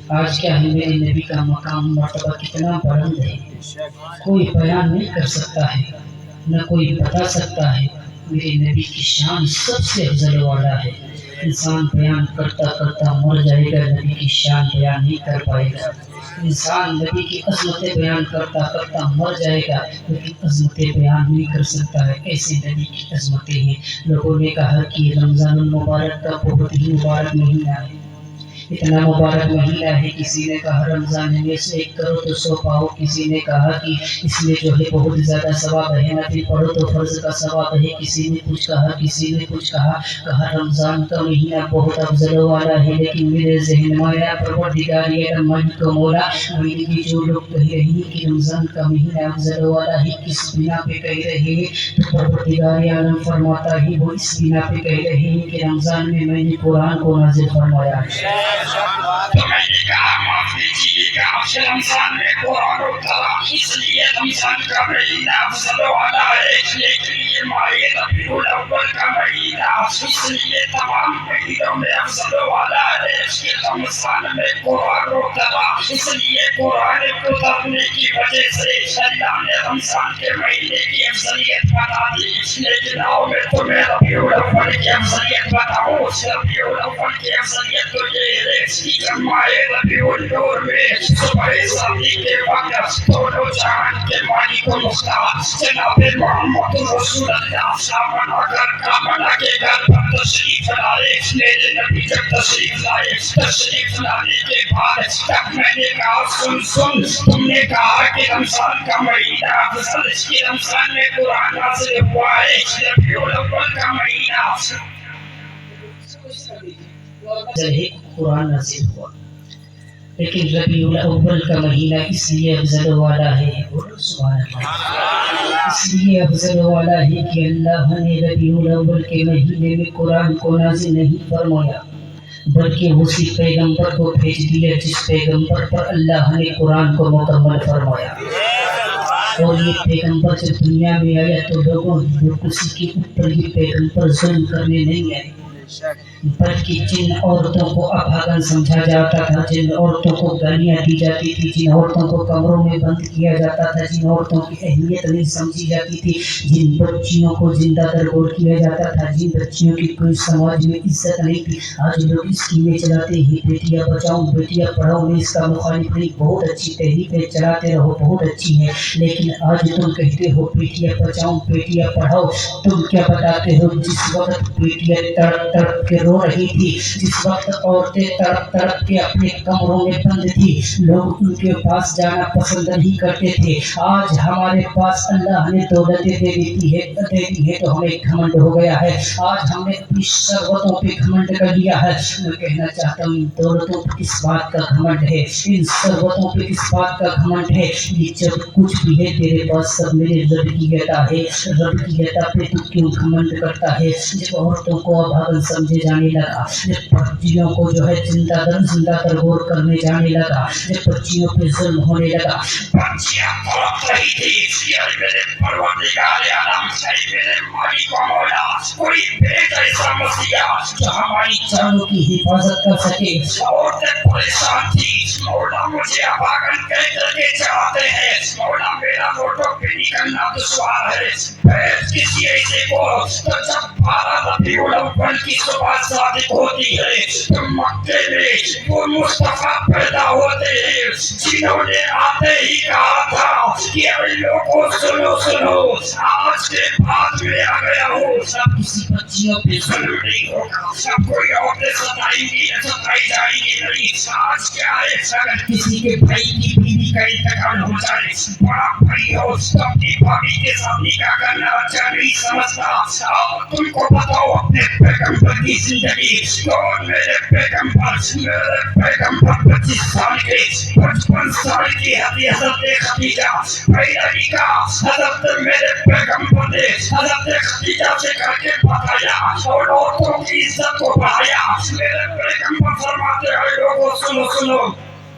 آج کیا ہے میرے نبی کا مقام مرتبہ کتنا بلند ہے، کوئی بیان نہیں کر سکتا ہے، نہ کوئی بتا سکتا ہے۔ میرے نبی کی شان سب سے افضل والا ہے۔ انسان بیان کرتا کرتا مر جائے گا، نبی کی شان بیان نہیں کر پائے گا۔ انسان نبی کی عظمتیں بیان کرتا کرتا مر جائے گا، لیکن عظمتیں بیان نہیں کر سکتا ہے۔ ایسے نبی کی عظمتیں ہیں۔ لوگوں نے کہا کہ رمضان المبارک کا بہت ہی مبارک مہینہ ہے، اتنا مبارک مہینہ ہے۔ کسی نے کہا رمضان میں سے 1 کرو تو 100 پاؤ، کسی نے کہا کہ اس میں جو ہے بہت زیادہ ثواب ہے، نفل پڑھو تو فرض کا ثواب ہے۔ کسی نے کچھ کہا، کسی نے کچھ کہا رمضان کا مہینہ بہت افضل والا ہے، لیکن میرے ذہن میں آیا پروردگار عالم مالک و مولا، میرے جو لوگ کہہ رہے ہیں کہ رمضان کا مہینہ افضل والا ہے، کس بنا پہ کہہ رہے ہیں؟ تو پروردگار عالم فرماتا ہے وہ اس بنا پہ کہہ رہے ہیں کہ رمضان میں نے قرآن کو نازل فرمایا ہے۔ تو میں نے کہا معاف کیجیے گا، رمضان میں قرآن اترا، اس لیے رمضان کا مہینہ افضل والا ہے، لیکن یہ ماہ ربیع الاول کا مہینہ اس لیے تمام مہینوں میں افضل والا ہے کہ رمضان میں قرآن اترا، اس لیے قرآن اترنے کی وجہ سے اللہ نے رمضان کے مہینے کی افضلیت بتا دی۔ لیکن آؤ میں تمہیں ربیع الاول کی افضلیت بتاؤں۔ ربیع الاول کی افضلیت تو یہ ہے کہ جب ماہ ربیع النور میں صبح صادق کے وقت دونوں جہان کے مالک و مختار جناب محمد رسول اللہ آمنا کے گھر پر تشریف لائے۔ میرے نبی جب تشریف لائے، تشریف لانے کے بعد تب میں نے کہا سن تم نے کہا کہ رمضان کا مہینہ افضل، کہ رمضان میں قرآن نازل ہوا ہے، ربیع الاول کا مہینہ قرآن نازل ہوا، لیکن ربیع الاول کا مہینہ اس لیے افضل والا ہے، سبحان اللہ، اس لیے افضل والا ہے کہ اللہ نے ربیع الاول کے مہینے میں قرآن کو نازل نہیں فرمایا، بلکہ اسی پیغمبر کو بھیج دیا جس پیغمبر پر اللہ نے قرآن کو مکمل فرمایا۔ اور یہ پیغمبر جب دنیا میں آیا تو لوگوں کسی کے اوپر یہ پیغمبر ظلم کرنے نہیں آئے، بلکہ جن عورتوں کو اپاہن سمجھا جاتا تھا، جن عورتوں کو گالیاں دی جاتی تھی، جن عورتوں کو کمروں میں بند کیا جاتا تھا، جن عورتوں کی اہمیت نہیں سمجھی جاتی تھی، جن بچیوں کو زندہ درگور کیا جاتا تھا، جن بچیوں کی کوئی سماج میں عزت نہیں تھی، آج لوگ اسکیمیں چلاتے ہیں بیٹیاں بچاؤ بیٹیاں پڑھاؤ۔ میں اس کا مخالف نہیں، بہت اچھی تحریکیں چلاتے رہو، بہت اچھی ہے، لیکن آج تم کہتے ہو بیٹیاں بچاؤ بیٹیاں پڑھاؤ، تم کیا بتاتے ہو؟ جس وقت بیٹیاں تڑپ تڑپ کے رو رہی تھی، جس وقت عورتیں تڑپ تڑپ کے اپنے کمروں میں بند تھی، لوگ ان کے پاس جانا پسند نہیں کرتے تھے، آج ہمارے پاس اللہ نے دولتیں دے دی ہے تو ہمیں گھمنڈ ہو گیا ہے، آج ہم نے اپنی ثروتوں پہ گھمنڈ کر لیا ہے۔ میں کہنا چاہتا ہوں ان دولتوں پہ کس بات کا گھمنڈ ہے، ان ثروتوں پہ کس بات کا گھمنڈ ہے؟ یہ جب کچھ بھی ہے تیرے پاس سب میرے رب کی عطا ہے، رب کی عطا پہ تو کیوں گھمنڈ کرتا ہے؟ جب عورتوں کو ابھاگن سمجھے جانے لگا، جب بچیوں کو جو ہے زندہ درگور کرنے جانے لگا، جب بچیوں پہ ظلم ہونے لگا، بچیاں تڑپ رہی تھی، یا میرے پروردگار عالم، میرے مالک و مولا، کوئی بیٹا ایسا مسیحا جو ہماری جانوں کی حفاظت کر سکے۔ عورتیں پریشان تھی، مولا مجھے ابھاگن کہہ کر کے چاہتے ہیں، مولا میرا روٹوں پہ نکلنا دشوار ہے، بیٹھ کسی ایسے کو تو جب 12 ربیع الاول کی صبح صادق ہوتی ہے تو مکے میں وہ مصطفیٰ پیدا ہوتے ہیں جنہوں نے آتے ہی کہا تھا کہ اے لوگوں سنو آج کے بعد میں آ گیا ہوں، اب کسی بچیوں پہ ظلم نہیں ہوگا، اب کوئی عورتیں ستائی جائیں گی نہیں۔ آج کیا ہے، اگر کسی کے بھائی کی بیوی کا انتقال ہو جائے، بڑا بھائی ہو تو اپنی بھابھی کے ساتھ نکاح کرنا اچھا نہیں سمجھتا۔ آؤ تم کو بتاؤ اپنے پیغمبر کی زندگی، تو میرے پیغمبر 25 سال کے 55 سال کی حضرت خدیجہ پیروی کا حضرت میرے پیغمبر نے حضرت خدیجہ سے کر کے بتایا اور عورتوں کی عزت کو بڑھایا۔ میرے پیغمبر فرماتے ہیں لوگوں سنو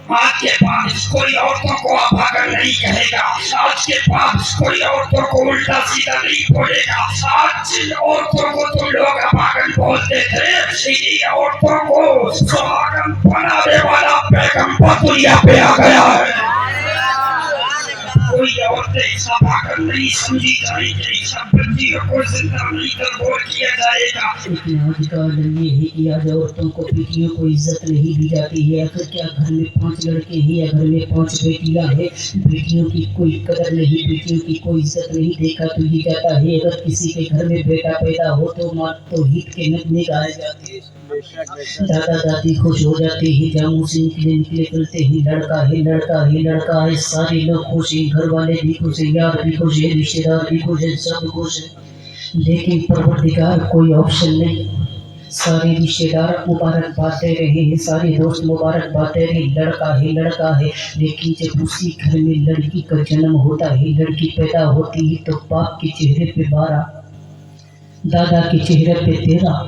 آج کے بعد کوئی عورتوں کو ابھاگن نہیں کہے گا، آج کے بعد کوئی عورتوں کو الٹا سیدھا نہیں بولے گا۔ آج جن عورتوں کو تم لوگ ابھاگن بولتے تھے، انہی عورتوں کو سہاگن بنانے والا پیغمبر دنیا پہ آ گیا ہے۔ کوئی عورتیں ابھاگن نہیں سمجھی جائیں گی، سب بندیوں کو زندہ نہیں کر کیا جائے گا۔ لیکن آج کا عالم یہ ہے کہ آج عورتوں کو بیٹیوں کو عزت نہیں دی جاتی ہے۔ اگر کیا گھر میں 5 لڑکے ہیں یا گھر میں 5 بیٹیاں ہیں، بیٹیوں کی کوئی قدر نہیں، بیٹیوں کی کوئی عزت نہیں، دیکھا تو یہ جاتا ہے اگر کسی کے گھر میں بیٹا پیدا ہو تو ماں توحید کے نغمے گائے جاتے ہیں، دادا دادی خوش ہو جاتے ہیں، جاموں سے نکلے چلتے ہیں، لڑکا ہے لڑکا ہے لڑکا ہے، سارے لوگ خوش ہیں، گھر والے بھی خوش ہیں، یار بھی خوش ہیں، رشتے دار بھی خوش ہیں، سب خوش ہیں۔ لیکن پروردگار کوئی آپشن نہیں، سارے رشتے دار مبارکباد دے رہے ہیں، سارے دوست مبارکباد دے رہے ہیں، لڑکا ہے لڑکا ہے۔ لیکن جب اسی گھر میں لڑکی کا جنم ہوتا ہے، لڑکی پیدا ہوتی ہے، تو باپ کے چہرے پہ 12، دادا کے چہرے پہ 13،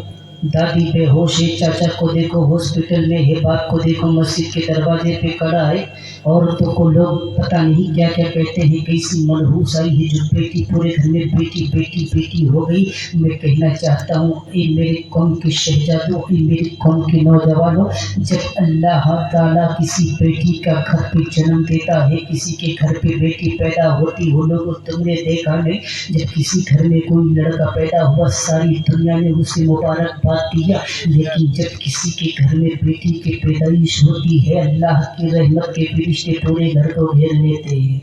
دادی بے ہوش ہے، چاچا کو دیکھو ہاسپٹل میں ہے، باپ کو دیکھو مسجد کے دروازے پہ کھڑا ہے۔ عورتوں کو لوگ پتہ نہیں کیا کیا کہتے ہیں، کیسی منحوس آئی ہے جو بیٹی پورے گھر میں بیٹی بیٹی بیٹی ہو گئی۔ میں کہنا چاہتا ہوں اے میرے قوم کے شہزادوں، اے میرے قوم کے نوجوانوں، جب اللہ تعالیٰ کسی بیٹی کا گھر پہ جنم دیتا ہے، کسی کے گھر پہ بیٹی پیدا ہوتی ہو، لوگوں تم نے دیکھا نہیں، جب کسی گھر میں کوئی لڑکا پیدا ہوا ساری دنیا نے اسے مبارکباد دیا، لیکن جب کسی کے گھر میں بیٹی کی پیدائش ہوتی ہے، اللہ کی رحمت کے فرشتے پورے گھر کو گھیر لیتے ہیں،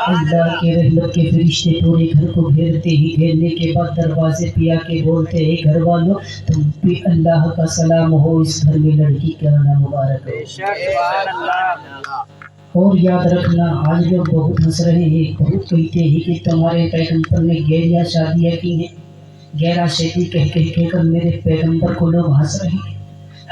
اللہ کے رحمت کے فرشتے پورے گھر کو گھیرتے ہی، گھیرنے کے بعد دروازے پہ آ کے بولتے ہیں گھر والوں تم پہ اللہ کا سلام ہو، اس گھر میں لڑکی کا آنا مبارک ہو۔ اور یاد رکھنا آج لوگ بہت ہنس رہے ہیں، بہت کہتے ہیں کہ تمہارے پیغمبر نے گیریا شادیاں کی ہیں، گیرہ شادی کہہ کر میرے پیغمبر کو لوگ ہنس رہے ہیں،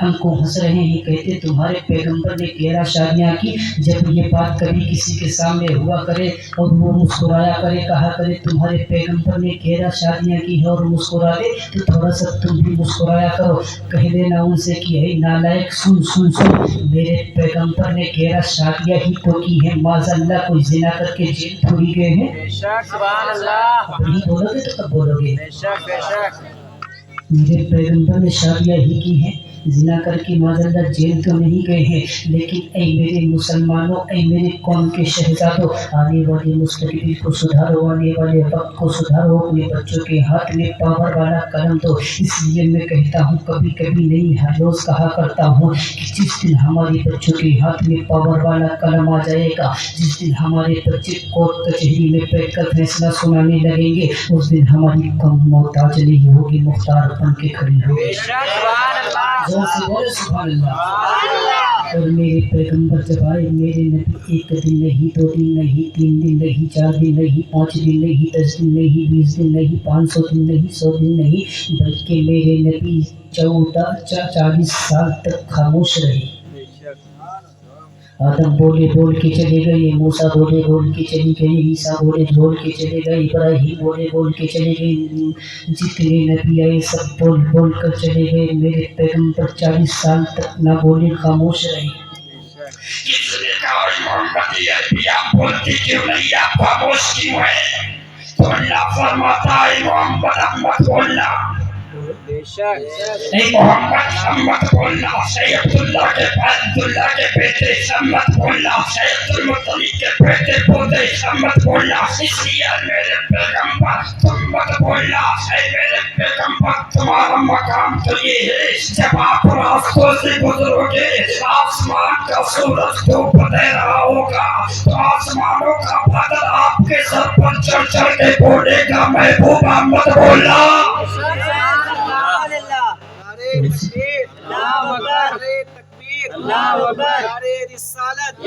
ہم کو ہنس رہے ہیں، کہتے تمہارے پیغمبر نے 11 شادیاں کی۔ جب یہ بات کبھی کسی کے سامنے ہوا کرے اور وہ مسکرایا کرے، کہا کرے تمہارے پیغمبر نے 11 شادیاں کی ہیں اور مسکرا دے، تو تھوڑا سا تم بھی مسکرایا کرو، کہہ دینا ان سے کہ اے نالائق سن سن سن، میرے پیغمبر نے 11 شادیاں ہی تو کی ہیں، معاذ اللہ کوئی زنا کر کے جیل تھوڑی گئے ہیں۔ سبحان اللہ، اب نہیں بولو گے تو کب بولو گے؟ میرے پیغمبر نے شادیاں ہی کی ہیں، زنا کر کے معاذ اللہ جیل تو نہیں گئے ہیں۔ لیکن اے میرے مسلمانوں، اے میرے قوم کے شہزادوں، آنے والے مستقبل کو سدھارو، آنے والے وقت کو سدھارو، اپنے بچوں کے ہاتھ میں پاور والا قلم دو۔ اس لیے میں کہتا ہوں کبھی کبھی نہیں، ہر روز کہا کرتا ہوں کہ جس دن ہمارے بچوں کے ہاتھ میں پاور والا قلم آ جائے گا، جس دن ہمارے بچے کورٹ کچہری میں بیٹھ کر فیصلہ سنانے لگیں گے، اس دن ہماری قوم محتاج نہیں ہوگی، مختار بن کے کھڑی ہوگی۔ زور سے بولے سبحان اللہ۔ اور میرے پیغمبر جب آئے، میرے نبی 1 دن نہیں، 2 دن نہیں، 3 دن نہیں، 4 دن نہیں، 5 دن نہیں، 10 دن نہیں، 20 دن نہیں، 500 دن نہیں، 100 دن نہیں، بلکہ میرے نبی 40 سال تک خاموش رہے۔ آدم بولے بول کے چلے گئے، موسیٰ بولے بول کے چلی گئی، عیسیٰ بولے بول کے چلے گئے، ابراہیم بولے بول کے چلے گئے، جتنے نبی آئے سب بول بول کر چلے گئے، میرے پیغمبر 40 سال تک نہ بولے، خاموش رہے۔ کس نے کہا محمد یہ بھی آپ بولتے کیوں نہیں، آپ خاموش کیوں ہیں؟ تو اللہ فرماتا ہے محمد احمد بولنا، اے محمد احمد بولنا، اے عبداللہ کے بیٹے احمد بولنا، اے عبدالمطلب کے بیٹے پوتے احمد بولنا، اس لیے میرے پیغمبر تم مت بولنا، اے میرے پیغمبر تمہارا مقام تو یہ ہے جب آپ راستوں سے گزرو گے، آسمان کا سورج ڈوب دے رہا ہوگا تو آسمانوں کا بادل آپ کے سر پر چڑھ چڑھ کے بولے گا محبوبہ مت بولنا۔ اللہ اکبر، اللہ اکبر، اللہ اکبر، نعرہ رسالت۔